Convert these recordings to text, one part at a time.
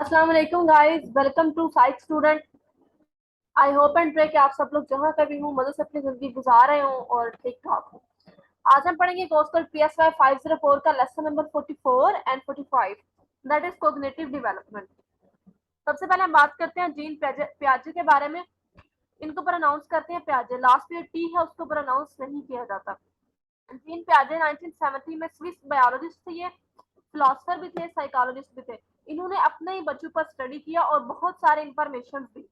अस्सलाम वालेकुम guys, welcome to psych student. I hope and pray कि आप सब लोग जहाँ कभी हूँ मजे से अपनी जिंदगी गुजार रहे हो और ठीक ठाक हो। आज हम पढ़ेंगे कोर्स कोड PSY 504 का lesson number 44 and 45, that is cognitive development. सबसे पहले हम बात करते हैं जीन पियाजे के बारे में। इनको प्रोनाउंस करते हैं पियाजे, लास्ट में टी है उसको प्रोनाउंस नहीं किया जाता। जीन पियाजे 1970 में स्विस बायोलॉजिस्ट थे, ये फिलोसफर भी थे, साइकोलॉजिस्ट भी थे। इन्होंने अपने ही बच्चों पर स्टडी किया और बहुत सारे इंफॉर्मेशन दी।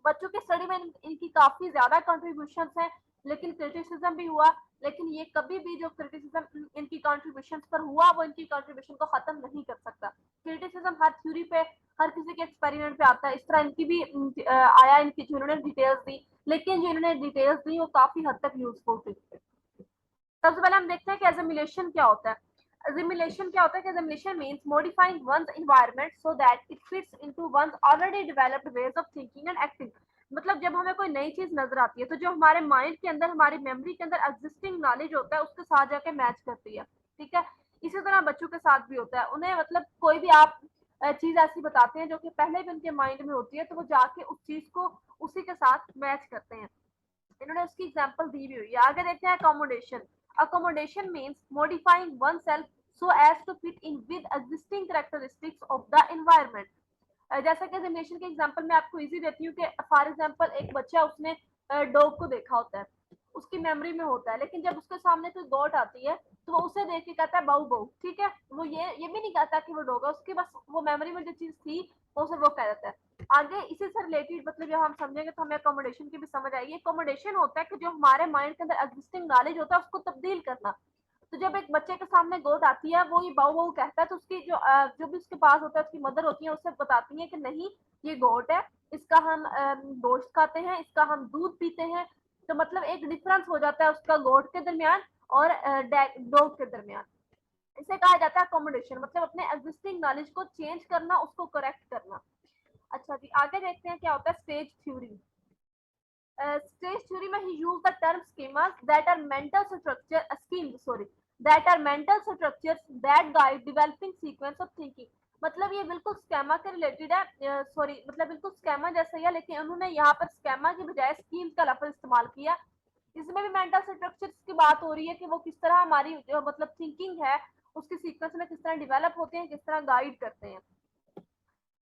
बच्चों की स्टडी में इनकी काफी ज्यादा कंट्रीब्यूशन है, लेकिन क्रिटिसिज्म भी हुआ। लेकिन ये कभी भी जो क्रिटिसिज्म इनकी कंट्रीब्यूशन पर हुआ वो इनकी कंट्रीब्यूशन को खत्म नहीं कर सकता। क्रिटिसिज्म हर थ्योरी पे, हर किसी के एक्सपेरिमेंट पे आता है। इस तरह इनकी भी आया, इनकी जिन्होंने डिटेल्स दी, लेकिन जो इन्होंने डिटेल्स दी वो काफी हद तक यूजफुल थी। सबसे पहले हम देखते हैं कि एसिमिलेशन क्या होता है। एसिमिलेशन क्या होता है कि assimilation means modifying one's environment so that it fits into one's already developed ways of thinking and acting. मतलब जब हमें कोई नई चीज नजर आती है तो जो हमारे माइंड के अंदर, हमारी मेमोरी के अंदर एग्जिस्टिंग नॉलेज होता है उसके साथ जाके मैच करती है। ठीक है, इसी तरह बच्चों के साथ भी होता है। उन्हें मतलब कोई भी आप चीज ऐसी बताते हैं जो कि पहले भी उनके माइंड में होती है, तो वो जाके उस चीज को उसी के साथ मैच करते हैं। इन्होंने उसकी एग्जांपल दी भी हुई है। आगे देखते हैं accommodation. Accommodation means modifying oneself so as to fit in with existing characteristics of the environment. जैसा कि एनिमेशन के एग्जांपल में आपको इजी देती हूँ कि फॉर एग्जांपल एक बच्चा, उसने डॉग को देखा होता है, उसकी मेमोरी में होता है, लेकिन जब उसके सामने कोई गोट आती है तो वो उसे देख के कहता है बाऊ बाऊ। ठीक है, वो ये भी नहीं कहता कि वो डॉग है, उसकी बस वो मेमोरी में जो चीज थी वो उसे वो कह देता है। आगे इसी से रिलेटेड मतलब जब हम समझेंगे तो हमें अकोमोडेशन की भी समझ आएगी। अकोमोडेशन होता है कि जो हमारे माइंड के अंदर एग्जिस्टिंग नॉलेज होता है उसको तब्दील करना। तो जब एक बच्चे के सामने गोट आती है, वो ये बाऊ बाऊ कहता है, तो उसकी जो भी उसके पास होता है, उसकी मदर होती है, उससे बताती है कि नहीं ये गोट है, इसका हम गोश्त खाते हैं, इसका हम दूध पीते हैं। तो मतलब एक डिफरेंस हो जाता है उसका गोट के दरमियान और डॉग के दरमियान। इसे कहा जाता है अकोमोडेशन, मतलब अपने एग्जिस्टिंग नॉलेज को चेंज करना, उसको करेक्ट करना। अच्छा जी, आगे देखते हैं क्या होता है स्टेज थ्योरी। Stage theory में he used the term schemas that are mental structure schemes sorry that are mental structures that guide developing sequence of thinking। मतलब ये बिल्कुल स्कैमा के रिलेटेड है, सॉरी मतलब बिल्कुल स्कैमा जैसा ही है, लेकिन उन्होंने यहाँ पर स्कैमा की बजाय स्कीम्स का लफ्ज इस्तेमाल किया। इसमें भी मेंटल स्ट्रक्चर्स की बात हो रही है कि वो किस तरह हमारी जो मतलब थिंकिंग है उसकी सीक्वेंस में किस तरह डेवलप होते हैं, किस तरह गाइड करते हैं।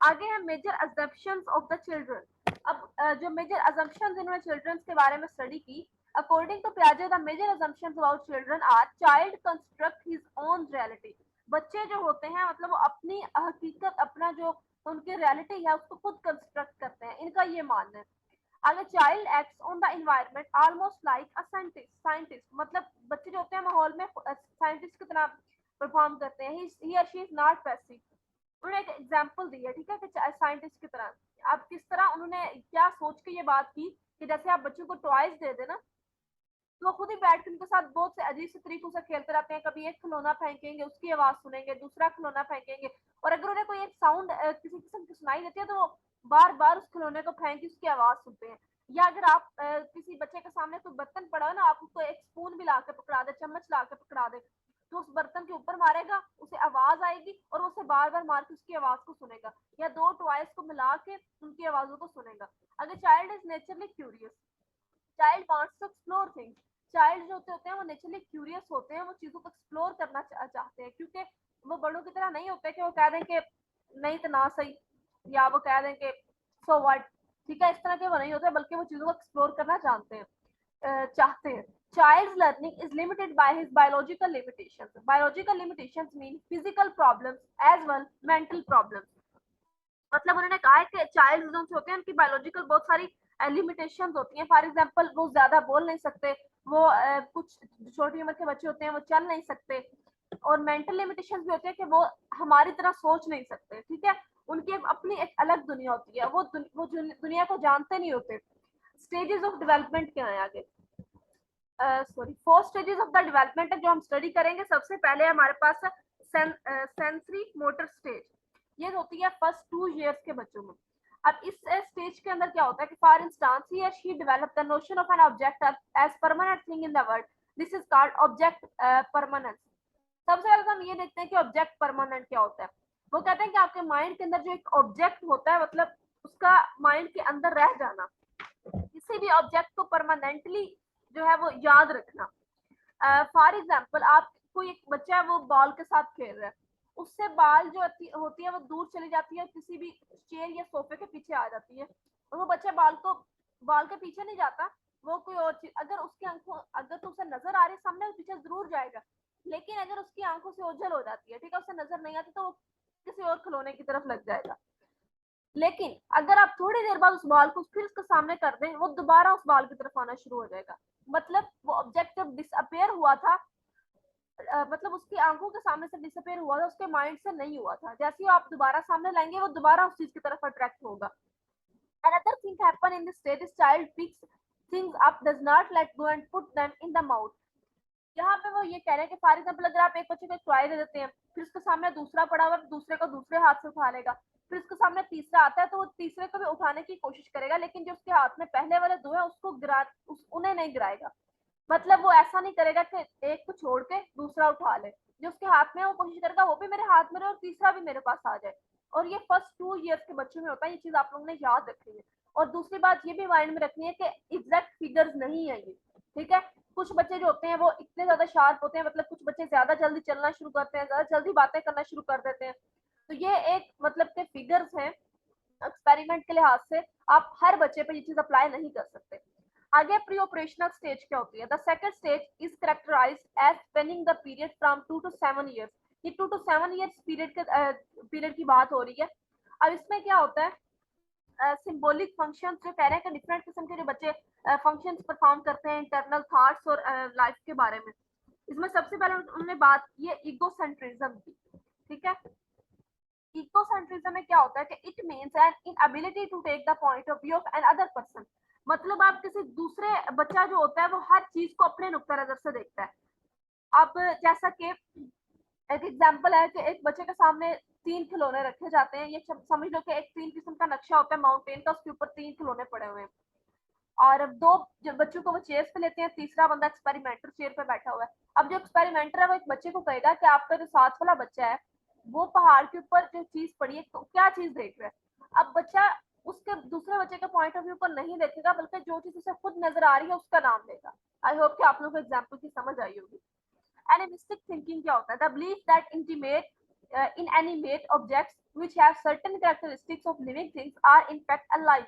आगे है major assumptions of the children. अब जो मेजर अजम्पशंस इन्होंने चिल्ड्रंस के बारे में स्टडी की। अकॉर्डिंग टू पियाजे the major assumptions about children are child construct his own reality. बच्चे जो होते हैं मतलब वो अपनी हकीकत, अपना जो उनकी रियलिटी है उसको खुद कंस्ट्रक्ट करते हैं, इनका ये मानना है। अगर child acts on the environment almost like a scientist, मतलब बच्चे जो होते हैं माहौल में साइंटिस्ट की तरह परफॉर्म करते हैं। ही और शी इज नॉट पैसिव। उन्होंने एक एग्जाम्पल दी है, ठीक है, कि साइंटिस्ट की तरह। अब किस तरह उन्होंने क्या सोच के ये बात की कि जैसे आप बच्चों को टॉयज दे देना तो वो खुद ही बैठ के उनके साथ बहुत से अजीब से तरीकों से खेलते रहते हैं। कभी एक खिलौना फेंकेंगे, उसकी आवाज सुनेंगे, दूसरा खिलौना फेंकेंगे, और अगर उन्हें कोई एक साउंड किसी किस्म की सुनाई देती है तो वो बार बार उस खिलौने को फेंक के उसकी आवाज सुनते हैं। या अगर आप किसी बच्चे के सामने कोई बर्तन पड़ा है ना, आप उसको एक स्पून भी ला के पकड़ा दे, चम्मच ला के पकड़ा दे, तो उस बर्तन के ऊपर मारेगा, उसे आवाज आएगी और उसे बार बार मार के उसकी आवाज को सुनेगा, या दो टॉयज को मिला के उनकी आवाजों को सुनेगा। अगर child is naturally curious, child wants to explore things. Child जो होते हैं वो नेचुरली क्यूरियस होते हैं, वो चीजों को एक्सप्लोर करना चाहते हैं, क्योंकि वो बड़ों की तरह नहीं होते कि वो कह दें कि नहीं तो ना सही, या वो कह दें कि सो व्हाट। ठीक है, इस तरह के वो नहीं होते, बल्कि वो चीजों को एक्सप्लोर करना जानते हैं, चाहते हैं। Child's learning is limited by his biological limitations. Biological limitations mean physical problems as well mental problems. मतलब उन्होंने कहा है कि चाइल्ड जो होते हैं उनकी बायोलॉजिकल बहुत सारी लिमिटेशन होती हैं। फॉर एग्जाम्पल वो ज्यादा बोल नहीं सकते, वो कुछ छोटी उम्र के बच्चे होते हैं वो चल नहीं सकते, और मेंटल लिमिटेशन भी होते हैं कि वो हमारी तरह सोच नहीं सकते। ठीक है, उनकी अपनी एक अलग दुनिया होती है, वो दुनिया को जानते नहीं होते। स्टेजेस ऑफ डेवलपमेंट क्या है आगे, sorry 4 stages of the development है जो हम स्टडी करेंगे। सबसे पहले हमारे पास सेंसरी मोटर स्टेज, ये होती है फर्स्ट 2 years के बच्चों में। अब इस स्टेज के अंदर क्या होता है कि फॉर इंस्टांस ही और she develop the notion of an object as permanent thing in the world, this is called object permanence. सबसे पहले तो हम ये देखते हैं कि ऑब्जेक्ट परमानेंट क्या होता है। वो कहते हैं कि आपके माइंड के अंदर जो एक ऑब्जेक्ट होता है, मतलब उसका माइंड के अंदर रह जाना, किसी भी ऑब्जेक्ट को परमानेंटली जो है वो याद रखना। फॉर एग्जाम्पल, आप कोई एक बच्चा है वो बॉल के साथ खेल रहा है, उससे बॉल जो होती है वो दूर चली जाती है, किसी भी चेयर या सोफे के पीछे आ जाती है, और वो बच्चा बॉल के पीछे नहीं जाता, वो कोई और चीज, अगर उसकी आंखों, अगर तो उसे नजर आ रही सामने, वो पीछे जरूर जाएगा, लेकिन अगर उसकी आंखों से ओझल हो जाती है, ठीक है, उसे नजर नहीं आती, तो वो किसी और खिलौने की तरफ लग जाएगा। लेकिन अगर आप थोड़ी देर बाद उस बॉल को फिर उसके सामने कर दें, वो दोबारा उस बॉल की तरफ आना शुरू हो जाएगा। मतलब वो ऑब्जेक्ट जब डिसअपेयर हुआ था, मतलब उसकी आंखों के सामने से डिसअपेयर हुआ था, उसके माइंड से नहीं हुआ था, जैसे ही आप दोबारा सामने लाएंगे वो दोबारा उस चीज की तरफ अट्रैक्ट होगा। Another thing happen in this stage is child picks things up, does not let go and put them in the mouth. यहाँ पे वो ये कह रहे हैं कि फॉर एग्जाम्पल, अगर आप एक बच्चे को टॉय दे देते हैं, फिर उसके सामने दूसरा पड़ा हुआ है, दूसरे को दूसरे हाथ से उठा लेगा, फिर उसके सामने तीसरा आता है तो वो तीसरे को भी उठाने की कोशिश करेगा, लेकिन जो उसके हाथ में पहले वाले दो है उसको उन्हें नहीं गिराएगा। मतलब वो ऐसा नहीं करेगा कि एक को छोड़ के दूसरा उठा ले, जो उसके हाथ में है वो कोशिश करेगा वो भी मेरे हाथ में रहे और तीसरा भी मेरे पास आ जाए। और ये फर्स्ट 2 इयर्स के बच्चों में होता है, ये चीज आप लोगों ने याद रखनी है। और दूसरी बात ये भी माइंड में रखनी है कि एग्जैक्ट फिगर्स नहीं है ये, ठीक है। कुछ बच्चे जो होते हैं वो इतने ज्यादा शार्प होते हैं, मतलब कुछ बच्चे ज्यादा जल्दी चलना शुरू करते हैं, ज्यादा जल्दी बातें करना शुरू कर देते हैं, तो ये एक मतलब के फिगर्स हैं। एक्सपेरिमेंट के लिहाज से आप हर बच्चे पे ये चीज अप्लाई नहीं कर सकते। आगे प्री ऑपरेशनल स्टेज क्या होती है? The second stage is characterised as spanning the period from 2 to 7 years। ये 2 to 7 years पीरियड की बात हो रही है। अब इसमें क्या होता है, सिंबॉलिक फंक्शंस जो कह रहे हैं कि डिफरेंट किस्म के जो बच्चे फंक्शंस परफॉर्म करते हैं इंटरनल थॉट्स और लाइफ के बारे में। इसमें सबसे पहले उन्होंने बात की है ईगोसेंट्रिज्म की, ठीक है। इकोसेंट्रिज्म में क्या होता है कि it means an inability to take the point of view of another person. मतलब आप किसी दूसरे, बच्चा जो होता है वो हर चीज को अपने नुक्ता नजर से देखता है। अब जैसा कि एक एग्जांपल है कि एक बच्चे के सामने 3 खिलौने रखे जाते हैं, ये समझ लो कि एक 3 किस्म का नक्शा होता है माउंटेन का, उसके ऊपर 3 खिलौने पड़े हुए हैं, और दो जो बच्चों को वो चेयर्स पे लेते हैं, तीसरा बंदा एक्सपेरिमेंटर चेयर पे बैठा हुआ है। अब जो एक्सपेरिमेंटर है वो एक बच्चे को कहेगा कि आपका जो साथ वाला बच्चा है वो पहाड़ के ऊपर जो चीज पड़ी है, तो क्या चीज देख रहा है। अब बच्चा उसके दूसरे बच्चे के पॉइंट ऑफ व्यू पर नहीं देखेगा, बल्कि जो चीज उसे खुद नजर आ रही है उसका नाम देगा। आई होप कि आप लोगों को एग्जाम्पल की समझ आई होगी। एनिमिस्टिक थिंकिंग क्या होता है? The belief that intimate inanimate objects which have certain characteristics of living things are in fact alive.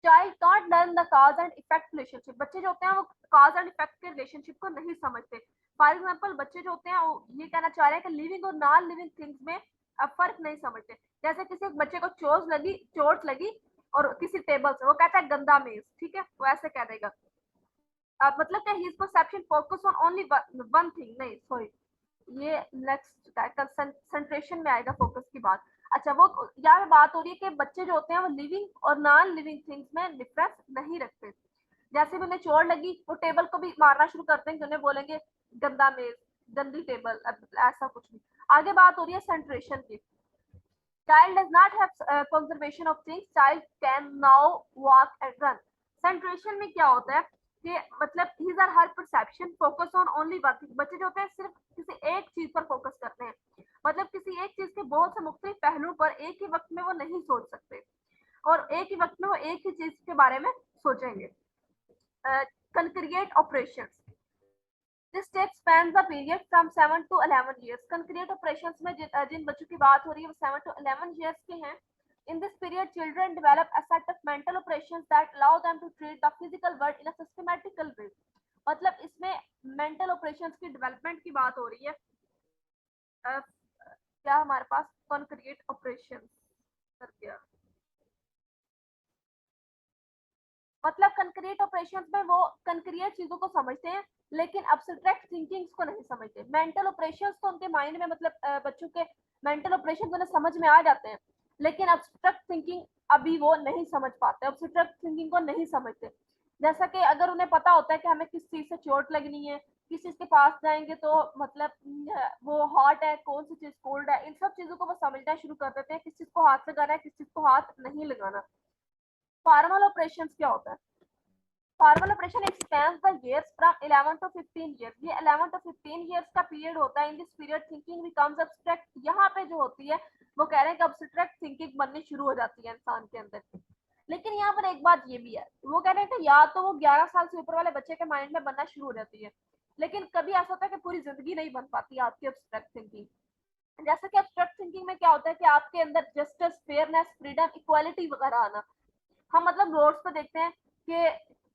Child can't learn the cause and effect relationship. बच्चे जो होते हैं वो कॉज एंड इफेक्ट के रिलेशनशिप को नहीं समझते। फॉर एग्जाम्पल, बच्चे जो होते हैं वो ये कहना चाह रहे हैं कि लिविंग और नॉन लिविंग थिंग्स में फर्क नहीं समझते। जैसे किसी एक बच्चे को चोट लगी और किसी टेबल से, वो कहता है गंदा मेज, ठीक है, वो ऐसे कह देगा। मतलब कि his perception focus on only one thing, नहीं सॉरी, ये नेक्स्ट कंसंट्रेशन में आएगा फोकस की बात। अच्छा, वो यहाँ पे बात हो रही है कि बच्चे जो होते हैं वो लिविंग और नॉन लिविंग थिंग्स में डिफरेंस नहीं रखते। जैसे भी उन्हें चोट लगी वो टेबल को भी मारना शुरू करते हैं, उन्हें बोलेंगे गंदा मेज, गंदी टेबल, ऐसा कुछ नहीं। आगे बात हो रही है सेंट्रेशन की। Child does not have conservation of things. Child can now walk and run. Centration में क्या होता है कि मतलब his or her perception focus on only one thing। बच्चे जो होते हैं सिर्फ किसी एक चीज पर फोकस करते हैं, मतलब किसी एक चीज के बहुत से मुख्तलिफ पहलुओं पर एक ही वक्त में वो नहीं सोच सकते, और एक ही वक्त में वो एक ही चीज के बारे में सोचेंगे। concrete operations, this stage spans the period from 7 to 11 years। concrete operations में जिन बच्चों की बात हो रही है वो 7 to 11 years के हैं। In this period, children develop a set of mental operations that allow them to treat the physical world in a systematical way। मतलब इसमें mental operations की development की बात हो रही है। क्या हमारे पास concrete operations कर दिया, मतलब कंक्रीट ऑपरेशंस में वो कंक्रीट चीजों को समझते हैं लेकिन अब्स्ट्रैक्ट थिंकिंग्स को नहीं समझते। मेंटल ऑपरेशंस तो उनके माइंड में, मतलब बच्चों के मेंटल ऑपरेशंस उन्हें समझ में आ जाते हैं, लेकिन अब्स्ट्रैक्ट थिंकिंग अभी वो नहीं समझ पाते, अब्स्ट्रैक्ट थिंकिंग को नहीं समझते। जैसा कि अगर उन्हें पता होता है कि हमें किस चीज से चोट लगनी है, किस चीज के पास जाएंगे तो मतलब वो हॉट है, कौन सी चीज कोल्ड है, इन सब चीजों को वो समझना शुरू कर देते हैं, किस चीज को हाथ लगाना है, किस चीज को हाथ नहीं लगाना। फार्मल ऑपरेशंस क्या होता है? Formal operation expense the years from 11 to 15 years. ये 11 to 15 इयर्स का पीरियड होता है। In this period thinking becomes abstract. यहाँ पे जो होती है वो कह रहे हैं कि एब्स्ट्रैक्ट थिंकिंग बननी शुरू हो जाती है इंसान के अंदर। लेकिन यहाँ पर एक बात ये भी है, वो कह रहे हैं कि या तो वो 11 साल से ऊपर वाले बच्चे के माइंड में बनना शुरू हो जाती है, लेकिन कभी ऐसा होता है कि पूरी जिंदगी नहीं बन पाती आपकी एब्स्ट्रैक्ट थिंकिंग। जैसे कि एब्स्ट्रैक्ट थिंकिंग में क्या होता है कि आपके अंदर जस्टिस, फेयरनेस, फ्रीडम, इक्वालिटी वगैरह आना। हम मतलब रोड्स पे देखते हैं कि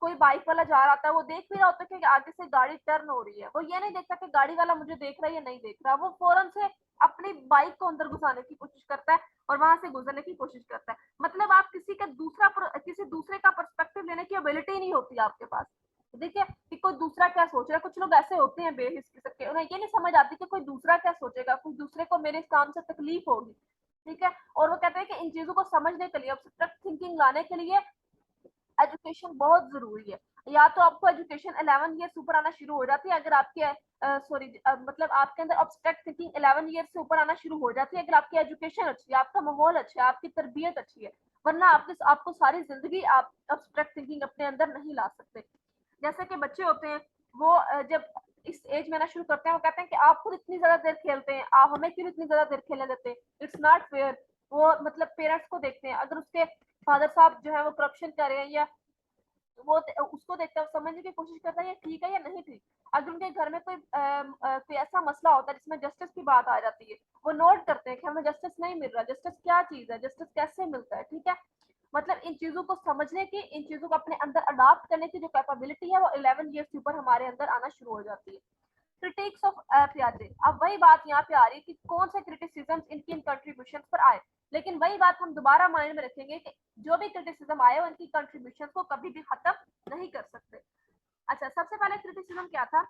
कोई बाइक वाला जा रहा था, वो देख भी रहा होता है कि आगे से गाड़ी टर्न हो रही है, वो ये नहीं देखता कि गाड़ी वाला मुझे देख रहा है या नहीं देख रहा, वो फौरन से अपनी बाइक को अंदर घुसाने की कोशिश करता है और वहां से गुजरने की कोशिश करता है। मतलब आप किसी दूसरे का पर्सपेक्टिव लेने की एबिलिटी नहीं होती आपके पास। देखिए कि कोई दूसरा क्या सोच रहा है। कुछ लोग ऐसे होते हैं बेहिचक के, उन्हें ये नहीं समझ आती कि कोई दूसरा क्या सोचेगा, कोई दूसरे को मेरे इस काम से तकलीफ होगी, ठीक है। और वो कहते हैं कि इन चीजों को समझने के लिए, एब्स्ट्रैक्ट थिंकिंग लाने के लिए एजुकेशन बहुत जरूरी है। या तो आपको एजुकेशन 11 ईयर से ऊपर आना शुरू हो जाती है अगर आपके मतलब आपके अंदर एब्स्ट्रैक्ट थिंकिंग 11 ईयर से ऊपर आना शुरू हो जाती है अगर आपकी एजुकेशन अच्छी है, आपका माहौल अच्छा है, आपकी तरबियत अच्छी है। वरना आपको सारी जिंदगी आप एब्स्ट्रैक्ट थिंकिंग अपने अंदर नहीं ला सकते। जैसे कि बच्चे होते हैं, वो जब इस एज में आना शुरू करते हैं, वो कहते हैं कि आप खुद इतनी ज्यादा देर खेलते हैं, आप हमें क्यों इतनी ज्यादा देर खेलने देते हैं, इट्स नॉट फेयर। वो मतलब पेरेंट्स को देखते हैं, अगर उसके फादर साहब जो है वो करप्शन कर रहे हैं या वो उसको देखता है, समझने की कोशिश करता है ये ठीक है या नहीं ठीक। अगर उनके घर में कोई ऐसा मसला होता है जिसमें जस्टिस की बात आ जाती है, वो नोट करते हैं कि हमें जस्टिस नहीं मिल रहा, जस्टिस क्या चीज है, जस्टिस कैसे मिलता है, ठीक है। मतलब इन चीजों को समझने की, इन चीजों को अपने अंदर अडॉप्ट करने की जो कैपेबिलिटी है वो 11 ईयर्स के ऊपर हमारे अंदर आना शुरू हो जाती है। क्रिटिक्स ऑफ प्याजे। अब वही बात यहाँ पे आ रही है कि कौन से क्रिटिसिज्म इनकी इन कंट्रीब्यूशन पर आए। लेकिन वही बात हम दोबारा माइंड में रखेंगे कि जो भी क्रिटिसिज्म आए उनकी कंट्रीब्यूशन को कभी भी खत्म नहीं कर सकते। अच्छा, सबसे पहले क्रिटिसिज्म क्या था?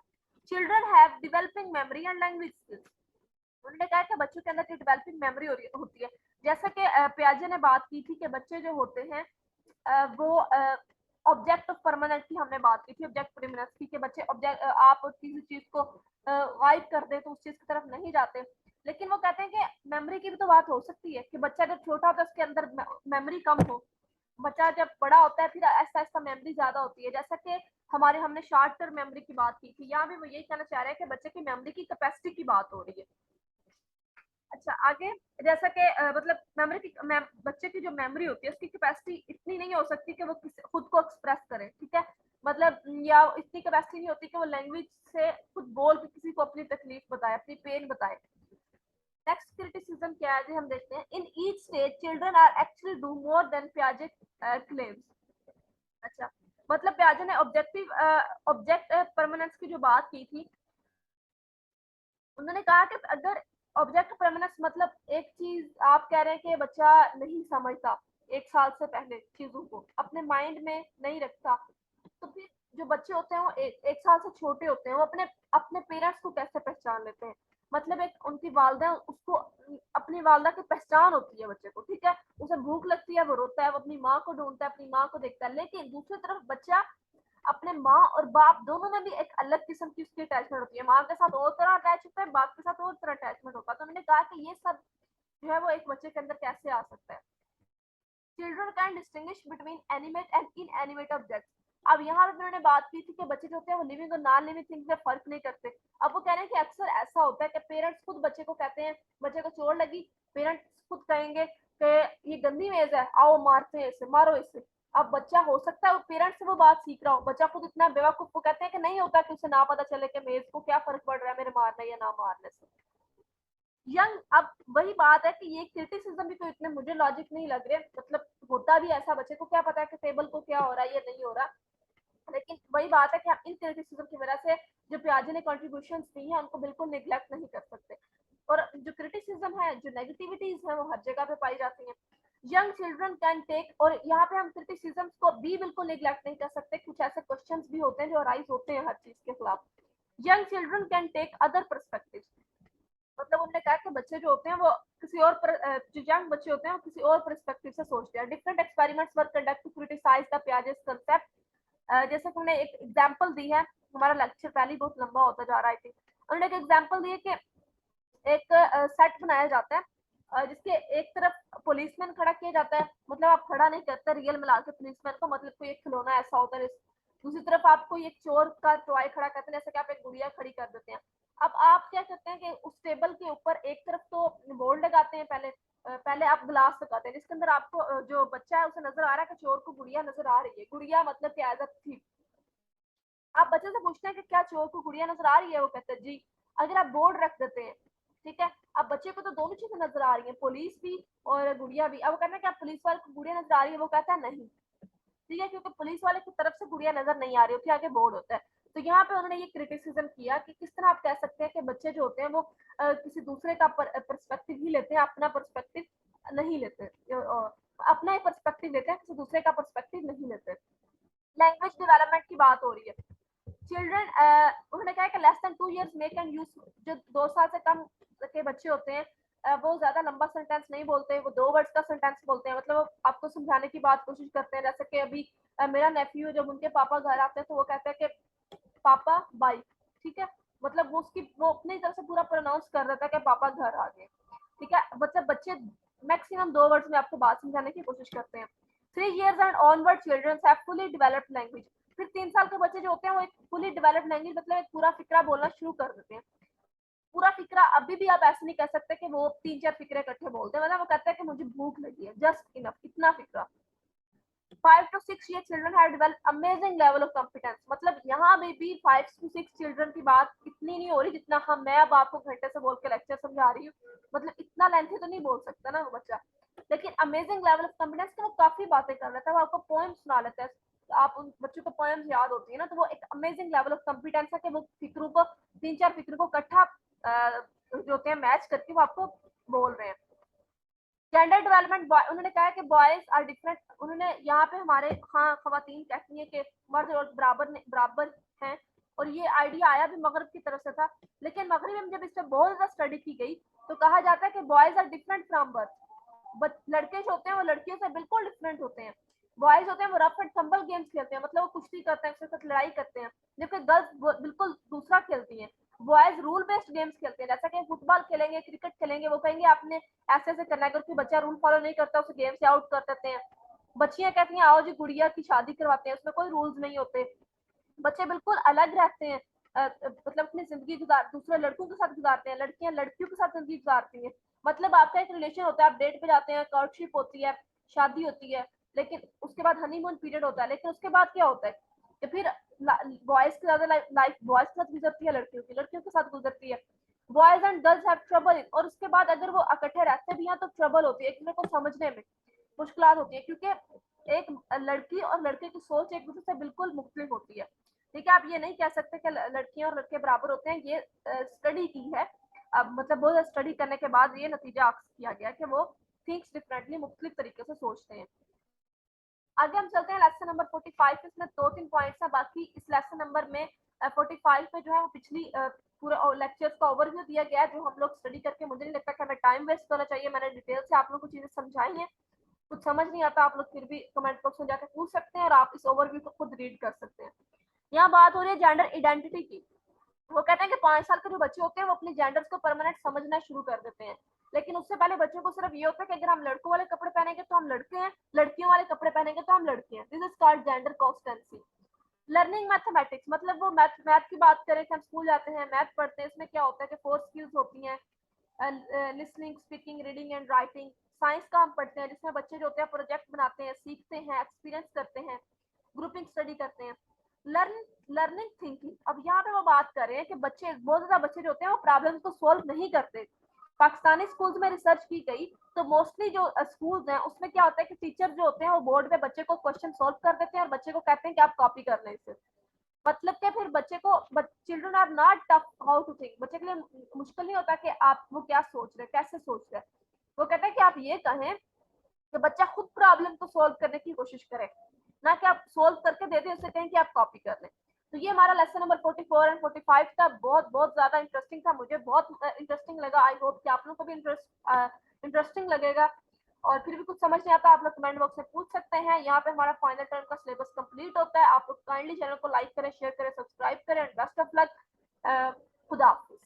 Children have developing memory and language skills. उन्होंने कहा कि बच्चों के अंदर की डेवलपिंग मेमोरी होती है। जैसा कि प्याजे ने बात की थी कि बच्चे जो होते हैं वो ऑब्जेक्ट ऑफ परमानेंस की हमने बात की थी, ऑब्जेक्ट परमानेंस की, कि बच्चे ऑब्जेक्ट आप किसी चीज को वाइप कर दे तो उस चीज की तरफ नहीं जाते। लेकिन वो कहते हैं कि मेमोरी की भी तो बात हो सकती है कि बच्चा जब छोटा होता है उसके अंदर मेमोरी कम हो, बच्चा जब बड़ा होता है फिर ऐसा ऐसा मेमोरी ज्यादा होती है। जैसा कि हमने शॉर्ट टर्म मेमोरी की बात की थी, यहाँ भी वो यही कहना चाह रहे हैं कि बच्चे की मेमोरी की कैपेसिटी की बात हो रही है। अच्छा, आगे जैसा कि मतलब बच्चे की जो मेमोरी होती है उसकी कैपेसिटी इतनी नहीं हो सकती कि वो खुद को एक्सप्रेस करे, ठीक है। मतलब या इतनी कैपेसिटी नहीं होती कि वो लैंग्वेज से खुद बोल के किसी को अपनी तकलीफ बताए, अपनी पेन बताए। नेक्स्ट क्रिटिसिज्म क्या है जो हम देखते हैं, in each stage children are actually do more than पियाजे क्लेम्स। अच्छा, मतलब पियाजे ने ऑब्जेक्ट परमानेंस की जो बात की थी, उन्होंने कहा कि अगर ऑब्जेक्ट परमानेंस मतलब एक चीज आप कह रहे हैं कि बच्चा नहीं समझता, एक साल से पहले चीजों को अपने माइंड में नहीं रखता, तो फिर जो बच्चे होते हैं वो एक साल से छोटे होते हैं, वो अपने अपने पेरेंट्स को कैसे पहचान लेते हैं। मतलब एक उनकी वालदा, उसको अपनी वालदा की पहचान होती है बच्चे को, ठीक है। उसे भूख लगती है, वो रोता है, वो अपनी माँ को ढूंढता है, अपनी माँ को देखता है। लेकिन दूसरी तरफ बच्चा अपने माँ और बाप दोनों में भी एक अलग किस्म की उसकी अटैचमेंट होती है। माँ के साथ और तरह अटैच होता है, बाप के साथ और तरह अटैचमेंट होता है। तो मैंने कहा कि ये सब जो है वो एक बच्चे के अंदर कैसे आ सकता है। Children can distinguish between animate and inanimate objects. अब यहाँ पे उन्होंने बात की थी कि बच्चे जो होते हैं वो लिविंग और नॉन लिविंग थिंग्स में फर्क नहीं करते। अब वो कह रहे हैं कि अक्सर ऐसा होता है कि पेरेंट्स खुद बच्चे को कहते हैं, बच्चे को चोट लगी, पेरेंट्स खुद कहेंगे कि ये गंदी मेज है, आओ मारते हैं इसे, मारो इसे। अब बच्चा हो सकता है वो पेरेंट्स से वो बात सीख रहा हो, बच्चा खुद इतना बेवकूफ, को कहते हैं कि नहीं होता कि उसे ना पता चले कि मेज को क्या फर्क पड़ रहा है मेरे मारने या ना मारने से। यंग, अब वही बात है कि ये क्रिटिसिज्म भी कोई इतने मुझे लॉजिक नहीं लग रहे। मतलब होता भी ऐसा, बच्चे को क्या पता है कि टेबल को क्या हो रहा है या नहीं हो रहा। लेकिन वही बात है कि हम इन क्रिटिसिज्म की वजह से जो पियाजे ने कॉन्ट्रीब्यूशन दी है उनको बिल्कुल निग्लेक्ट नहीं कर सकते। और जो क्रिटिसिज्म है, जो नेगेटिविटीज है, वो हर जगह पे पाई जाती हैं। यंग चिल्ड्रन कैन टेक, और यहाँ पे हम क्रिटिसिज्म को भी बिल्कुल निग्लेक्ट नहीं कर सकते। कुछ ऐसे क्वेश्चंस भी होते हैं जो अराइज होते हैं हर चीज के खिलाफ। Young children can take other perspective. मतलब उन्होंने कहा कि बच्चे जो होते हैं वो जो यंग बच्चे होते हैं वो किसी और पर्सपेक्टिव से सोचते हैं। Different experiments were conduct to criticise the Piaget's concept. जैसे कि उन्होंने एक एग्जांपल दी है, हमारा लेक्चर पहले बहुत लंबा होता जा रहा है, उन्होंने एक एग्जांपल दी है कि एक सेट बनाया जाता है जिसके एक तरफ पुलिसमैन खड़ा किया जाता है। मतलब आप खड़ा नहीं करते रियल में लाके पुलिसमैन को, मतलब कोई एक खिलौना ऐसा होता है दूसरी तरफ आपको एक चोर का टॉय खड़ा करते हैं, जैसे कि आप एक गुड़िया खड़ी कर देते हैं। अब आप क्या करते हैं कि उस टेबल के ऊपर एक तरफ तो बोर्ड लगाते हैं, पहले आप ग्लास लगाते हैं जिसके अंदर आपको जो बच्चा है उसे नजर आ रहा है कि चोर को गुड़िया नजर आ रही है। गुड़िया मतलब कि एज अ थीफ। आप बच्चे से पूछते हैं कि क्या चोर को गुड़िया नजर आ रही है, वो कहते हैं जी। अगर आप बोर्ड रख देते हैं, ठीक है, अब बच्चे को तो दोनों चीजें नजर आ रही है, पुलिस भी और गुड़िया भी। अब वो कहते हैं कि पुलिस वाले को गुड़िया नजर आ रही है, वो कहता है नहीं, ठीक है, क्योंकि पुलिस वाले की तरफ से गुड़िया नजर नहीं आ रही होती, आगे बोर्ड होता है। तो यहाँ पे उन्होंने ये क्रिटिसिज्म किया कि किस तरह आप कह सकते हैं कि बच्चे जो होते हैं वो किसी दूसरे का पर्सपेक्टिव ही लेते हैं, अपना पर्सपेक्टिव नहीं लेते, अपना ही पर्सपेक्टिव लेते हैं, किसी दूसरे का पर्सपेक्टिव नहीं लेते। लैंग्वेज डेवलपमेंट की बात हो रही है। चिल्ड्रन उन्होंने कहा कि less than 2 years make and use, जो 2 साल से कम के बच्चे होते हैं वो ज्यादा लंबा सेंटेंस नहीं बोलते, वो 2 वर्ड्स का सेंटेंस बोलते हैं। मतलब वो आपको समझाने की बात कोशिश करते हैं, जैसे कि अभी मेरा नेफ्यू जब उनके पापा घर आते हैं तो वो कहते हैं कि पापा बाइक, ठीक है, मतलब वो अपनी तरफ से पूरा प्रोनाउंस कर रहा था कि पापा घर आ गए, ठीक है। मतलब बच्चे मैक्सिमम 2 वर्ड्स में आपको बात समझाने की कोशिश करते हैं। 3 years and onward children have fully developed language. फिर 3 साल के बच्चे जो होते हैं वो एक फुली डेवलप्ड लैंग्वेज, मतलब एक पूरा फिक्रा बोलना शुरू कर देते हैं। पूरा फिक्रा अभी भी आप ऐसे नहीं कह सकते कि वो 3-4 फिक्रे इकट्ठे बोलते हैं, मतलब वो कहते हैं कि मुझे भूख लगी है, जस्ट इनफ, इतना फिक्रा। 5 to 6 year children have developed amazing level of competence। मतलब यहाँ भी 5 to 6 चिल्ड्रन की बात इतनी नहीं हो रही जितना मैं अब आपको घंटे से बोल के लेक्चर समझा रही हूँ। मतलब इतना लेंथी तो नहीं बोल सकता ना वो बच्चा, लेकिन अमेजिंग लेवल ऑफ कॉन्फिडेंस कि वो काफी बातें कर लेता है, वो आपको पोएम सुना लेता है। आप उन बच्चों को पोएम्स याद होती है ना, तो वो एक अमेजिंग लेवल ऑफ कॉन्फिडेंस है कि वो फिक्रों को 3-4 फिक्रों को इकट्ठा जो होते हैं मैच करके वो आपको बोल रहे हैं। जेंडर डेवलपमेंट, उन्होंने कहा कि बॉयज आर डिफरेंट। उन्होंने यहाँ पे हमारे हाँ खवातीन कहती हैं कि मर्द और बराबर हैं, और ये आइडिया आया भी मगरब की तरफ से था। लेकिन मगरब में जब इस पर बहुत ज्यादा स्टडी की गई तो कहा जाता है कि boys are different from birth. लड़के जो होते हैं वो लड़कियों से बिल्कुल डिफरेंट होते हैं। बॉयज होते हैं वो रफ एंड टम्बल गेम्स खेलते हैं, मतलब वो कुश्ती करते हैं, उसके साथ लड़ाई करते हैं, जबकि गर्ल्स बिल्कुल दूसरा खेलती हैं। बॉयज रूल बेस्ड गेम्स खेलते हैं, जैसा कि फुटबॉल खेलेंगे, क्रिकेट खेलेंगे, वो कहेंगे आपने ऐसे ऐसे करना है, अगर कोई बच्चा रूल फॉलो नहीं करता उसे गेम से आउट कर देते हैं। बच्चियां कहती हैं आओ जी गुड़िया की शादी करवाते हैं, उसमें कोई रूल्स नहीं होते, बच्चे बिल्कुल अलग रहते हैं। मतलब अपनी जिंदगी दूसरे लड़कों के साथ गुजारते हैं, लड़कियां लड़कियों के साथ जिंदगी गुजारती हैं। मतलब आपका एक रिलेशन होता है, आप डेट पे जाते हैं, कोर्टशिप होती है, शादी होती है, लेकिन उसके बाद हनीमून पीरियड होता है। लेकिन उसके बाद क्या होता है कि फिर बॉयज की ज्यादा लाइफ बॉयज के साथ गुजरती है, लड़कियों के साथ गुजरती है। Boys and girls have trouble in, और उसके बाद अगर वो इकट्ठे रहते भी हैं तो ट्रबल होती है, एक दूसरे को समझने में मुश्किल होती है, क्योंकि एक लड़की और लड़के की सोच एक दूसरे से बिल्कुल मुख्तलिफ होती है। ठीक है, आप ये नहीं कह सकते कि लड़कियां और लड़के बराबर होते हैं, ये स्टडी की है। अब मतलब बहुत स्टडी करने के बाद ये नतीजा किया गया कि वो थिंक्स डिफरेंटली, मुख्तलिफ तरीके से सोचते हैं। आगे हम चलते हैं लेसन नंबर 45। इसमें 2-3 पॉइंट्स है, बाकी इस लेसन नंबर में 45 पे जो है वो पिछली पूरे लेक्चर्स का ओवरव्यू दिया गया है जो हम लोग स्टडी करके, मुझे नहीं लगता कि हमें टाइम वेस्ट करना चाहिए। मैंने डिटेल से आप लोगों को चीजें समझाई हैं, कुछ समझ नहीं आता आप लोग फिर भी कमेंट बॉक्स में जाकर पूछ सकते हैं, और आप इस ओवरव्यू को खुद रीड कर सकते हैं। यहाँ बात हो रही है जेंडर आइडेंटिटी की। वो कहते हैं कि 5 साल के जो बच्चे होते हैं वो अपने जेंडर्स को परमानेंट समझना शुरू कर देते हैं, लेकिन उससे पहले बच्चों को सिर्फ ये होता है कि अगर हम लड़कों वाले कपड़े पहनेंगे तो हम लड़के हैं, लड़कियों वाले कपड़े पहनेंगे तो हम लड़के हैं। This is called gender constituency. Learning mathematics, मतलब वो मैथ की बात करें कि हम स्कूल जाते हैं, मैथ पढ़ते हैं, इसमें क्या होता है कि 4 स्किल्स होती हैं, listening, speaking, reading and writing. Science का हम पढ़ते हैं जिसमें बच्चे जो होते हैं प्रोजेक्ट बनाते हैं, सीखते हैं, एक्सपीरियंस करते हैं, ग्रुपिंग स्टडी करते हैं। लर्निंग थिंकिंग, अब यहाँ पे वो बात कर रहे हैं कि बच्चे, बहुत ज्यादा बच्चे जो होते हैं वो प्रॉब्लम्स को सॉल्व नहीं करते। पाकिस्तानी स्कूल्स में रिसर्च की गई तो मोस्टली जो स्कूल्स हैं उसमें क्या होता है कि टीचर जो होते हैं वो बोर्ड पे बच्चे को क्वेश्चन सॉल्व कर देते हैं और बच्चे को कहते हैं कि आप कॉपी कर लें इसे। मतलब क्या, फिर बच्चे को, children are not taught how to think, बच्चे के लिए मुश्किल नहीं होता कि आप वो क्या सोच रहे, कैसे सोच रहे। वो कहता है कि आप ये कहें कि बच्चा खुद प्रॉब्लम को सॉल्व करने की कोशिश करे, ना कि आप सोल्व करके दे दें उसे कहें कि आप कॉपी कर लें। तो ये हमारा लेसन नंबर 44 एंड 45 था, बहुत बहुत ज्यादा इंटरेस्टिंग था, मुझे बहुत इंटरेस्टिंग लगा। आई होप कि आप लोगों को भी इंटरेस्टिंग लगेगा। और फिर भी कुछ समझ नहीं आता आप लोग कमेंट बॉक्स में पूछ सकते हैं। यहाँ पे हमारा फाइनल टर्म का सिलेबस कंप्लीट होता है। आप लोग काइंडली चैनल को लाइक करें, शेयर करें, सब्सक्राइब करें। बेस्ट ऑफ लक, खुदा हाफिज।